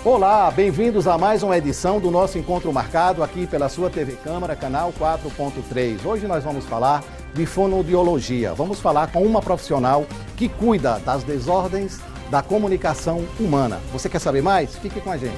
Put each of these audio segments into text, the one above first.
Olá, bem-vindos a mais uma edição do nosso Encontro Marcado aqui pela sua TV Câmara, canal 4.3. Hoje nós vamos falar de fonoaudiologia. Vamos falar com uma profissional que cuida das desordens da comunicação humana. Você quer saber mais? Fique com a gente.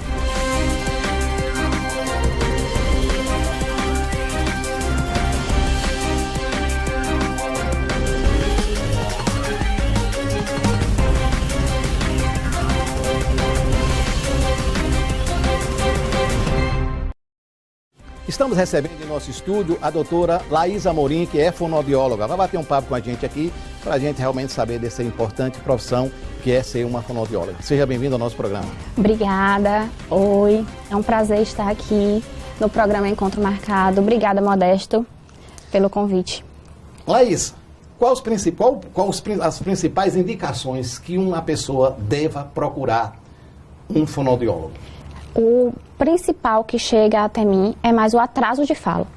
Estamos recebendo em nosso estúdio a doutora Laís Amorim, que é fonoaudióloga. Vai bater um papo com a gente aqui para a gente realmente saber dessa importante profissão que é ser uma fonoaudióloga. Seja bem-vindo ao nosso programa. Obrigada. Oi, é um prazer estar aqui no programa Encontro Marcado. Obrigada, Modesto, pelo convite. Laís, quais as principais indicações que uma pessoa deva procurar um fonoaudiólogo? O principal que chega até mim é mais o atraso de fala.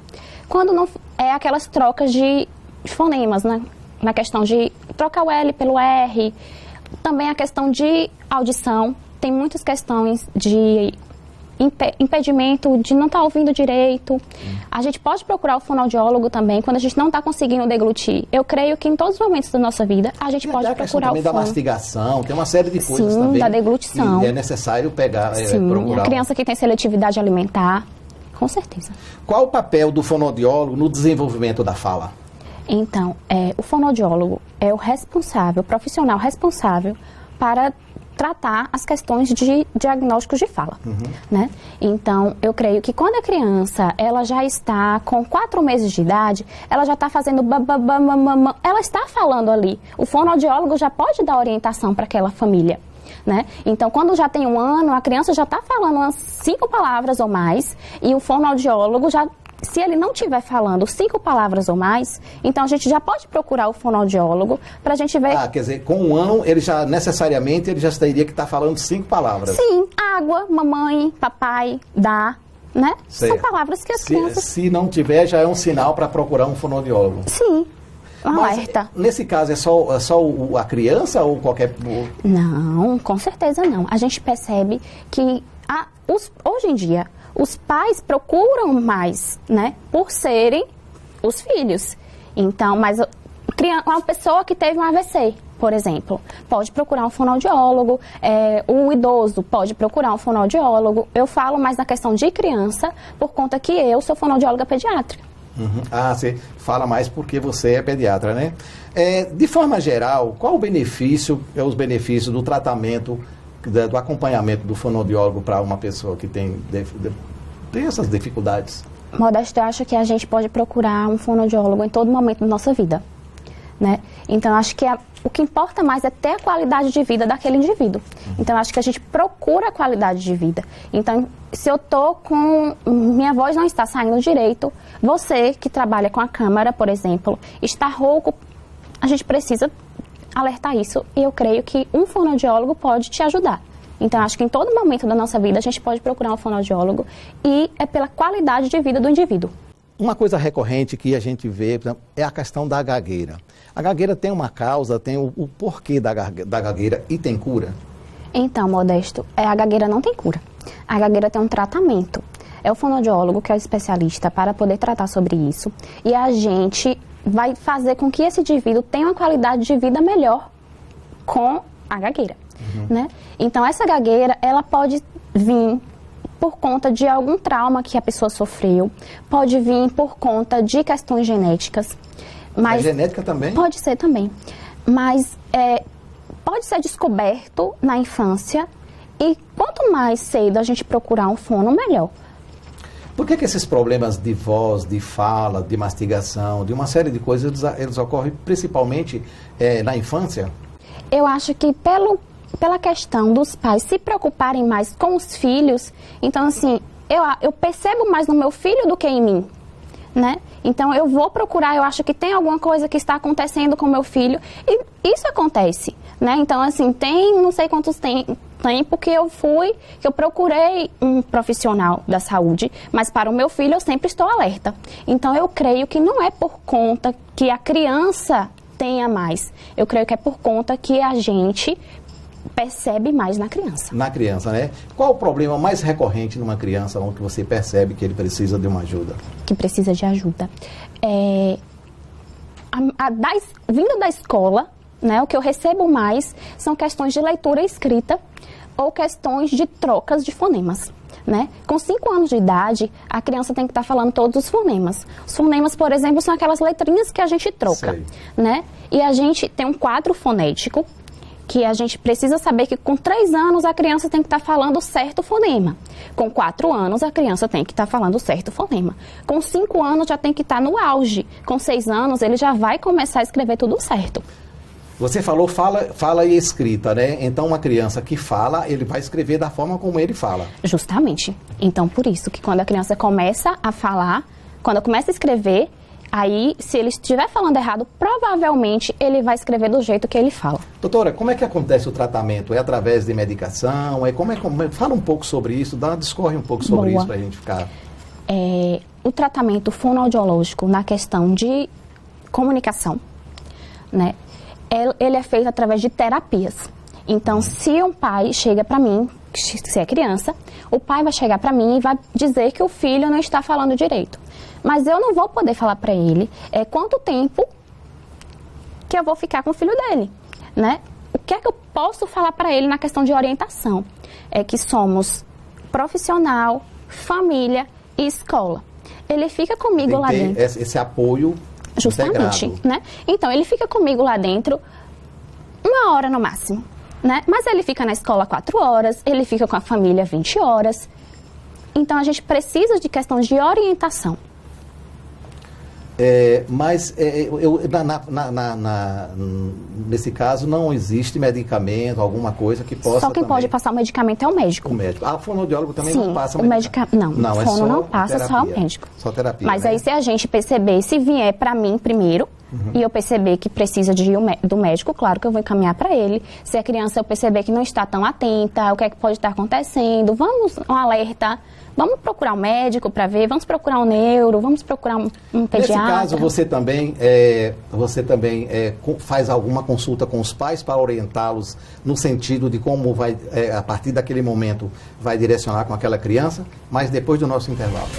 Quando não é aquelas trocas de fonemas, né? Na questão de trocar o L pelo R, também a questão de audição. Tem muitas questões de impedimento de não estar ouvindo direito. A gente pode procurar o fonoaudiólogo também quando a gente não está conseguindo deglutir. Eu creio que em todos os momentos da nossa vida a gente pode procurar o fono. Da mastigação, tem uma série de coisas também. Sim, da deglutição. É necessário pegar, sim, procurar. A criança que tem seletividade alimentar, com certeza. Qual o papel do fonoaudiólogo no desenvolvimento da fala? Então, o fonoaudiólogo é o profissional responsável para tratar as questões de diagnósticos de fala, né? Então, eu creio que quando a criança, ela já está com 4 meses de idade, ela já está fazendo ela está falando ali. O fonoaudiólogo já pode dar orientação para aquela família, né? Então, quando já tem 1 ano, a criança já está falando umas 5 palavras ou mais, e o fonoaudiólogo já... Se ele não estiver falando 5 palavras ou mais, então a gente já pode procurar o fonoaudiólogo para a gente ver... Quer dizer, com 1 ano, ele já necessariamente teria que estar falando 5 palavras. Sim, água, mamãe, papai, dá, né? Certo. São palavras que as crianças... Se não tiver, já é um sinal para procurar um fonoaudiólogo. Sim, um Mas, alerta. Nesse caso, é só a criança ou qualquer... Não, com certeza não. A gente percebe que hoje em dia... Os pais procuram mais, né, por serem os filhos. Então, mas uma pessoa que teve um AVC, por exemplo, pode procurar um fonoaudiólogo, o idoso pode procurar um fonoaudiólogo. Eu falo mais na questão de criança, por conta que eu sou fonoaudióloga pediátrica. Você fala mais porque você é pediatra, né? De forma geral, qual os benefícios do tratamento, do acompanhamento do fonoaudiólogo para uma pessoa que tem essas dificuldades? Modesto, eu acho que a gente pode procurar um fonoaudiólogo em todo momento da nossa vida, né? Então, acho que o que importa mais é ter a qualidade de vida daquele indivíduo. Então, acho que a gente procura a qualidade de vida. Então, se eu minha voz não está saindo direito, você que trabalha com a câmara, por exemplo, está rouco, a gente precisa alertar isso, e eu creio que um fonoaudiólogo pode te ajudar. Então, acho que em todo momento da nossa vida a gente pode procurar um fonoaudiólogo, e é pela qualidade de vida do indivíduo. Uma coisa recorrente que a gente vê, por exemplo, é a questão da gagueira. A gagueira tem uma causa, tem o porquê da gagueira, e tem cura? Então, Modesto, a gagueira não tem cura. A gagueira tem um tratamento. É o fonoaudiólogo que é o especialista para poder tratar sobre isso, e a gente vai fazer com que esse indivíduo tenha uma qualidade de vida melhor com a gagueira, né? Então, essa gagueira, ela pode vir por conta de algum trauma que a pessoa sofreu, pode vir por conta de questões genéticas. Mas genética também? Pode ser também, mas pode ser descoberto na infância, e quanto mais cedo a gente procurar um fono, melhor. Por que esses problemas de voz, de fala, de mastigação, de uma série de coisas, eles ocorrem principalmente na infância? Eu acho que pela questão dos pais se preocuparem mais com os filhos, então assim, eu percebo mais no meu filho do que em mim, né? Então eu vou procurar, eu acho que tem alguma coisa que está acontecendo com o meu filho, e isso acontece, né? Então assim, tem não sei quantos tempo que eu procurei um profissional da saúde, mas para o meu filho eu sempre estou alerta. Então eu creio que não é por conta que a criança tenha mais, eu creio que é por conta que a gente percebe mais na criança. Na criança, né? Qual o problema mais recorrente numa criança onde você percebe que ele precisa de uma ajuda? Que precisa de ajuda. Vindo da escola, né, o que eu recebo mais são questões de leitura e escrita ou questões de trocas de fonemas. Né? Com 5 anos de idade, a criança tem que estar falando todos os fonemas. Os fonemas, por exemplo, são aquelas letrinhas que a gente troca. Né? E a gente tem um quadro fonético que a gente precisa saber que com 3 anos a criança tem que estar falando certo fonema. Com 4 anos a criança tem que estar falando certo fonema. Com 5 anos já tem que estar no auge. Com 6 anos ele já vai começar a escrever tudo certo. Você falou fala e escrita, né? Então, uma criança que fala, ele vai escrever da forma como ele fala. Justamente. Então, por isso que quando a criança começa a falar, quando começa a escrever, aí, se ele estiver falando errado, provavelmente ele vai escrever do jeito que ele fala. Doutora, como é que acontece o tratamento? É através de medicação? Fala um pouco sobre isso, discorre um pouco sobre isso para a gente ficar... O tratamento fonoaudiológico na questão de comunicação, né? Ele é feito através de terapias. Então, se um pai chega para mim, se é criança, o pai vai chegar para mim e vai dizer que o filho não está falando direito. Mas eu não vou poder falar para ele quanto tempo que eu vou ficar com o filho dele, né? O que é que eu posso falar para ele na questão de orientação? É que somos profissional, família e escola. Ele fica comigo lá dentro. Esse apoio... Justamente, né? Então, ele fica comigo lá dentro 1 hora no máximo, né? Mas ele fica na escola 4 horas, ele fica com a família 20 horas. Então, a gente precisa de questões de orientação. Nesse caso, não existe medicamento, alguma coisa que possa... Só quem pode passar o medicamento é o médico. O médico. O fonoaudiólogo também Sim, não passa medicamento. Não, o fono não passa, terapia, só o médico. Só terapia, Mas né? aí, se a gente perceber, se vier para mim primeiro, e eu perceber que precisa do médico, claro que eu vou encaminhar para ele. Se a criança eu perceber que não está tão atenta, o que é que pode estar acontecendo, um alerta, vamos procurar um médico para ver, vamos procurar um neuro, vamos procurar um pediatra. Nesse caso, você também faz alguma consulta com os pais para orientá-los no sentido de como vai, a partir daquele momento, vai direcionar com aquela criança, mas depois do nosso intervalo.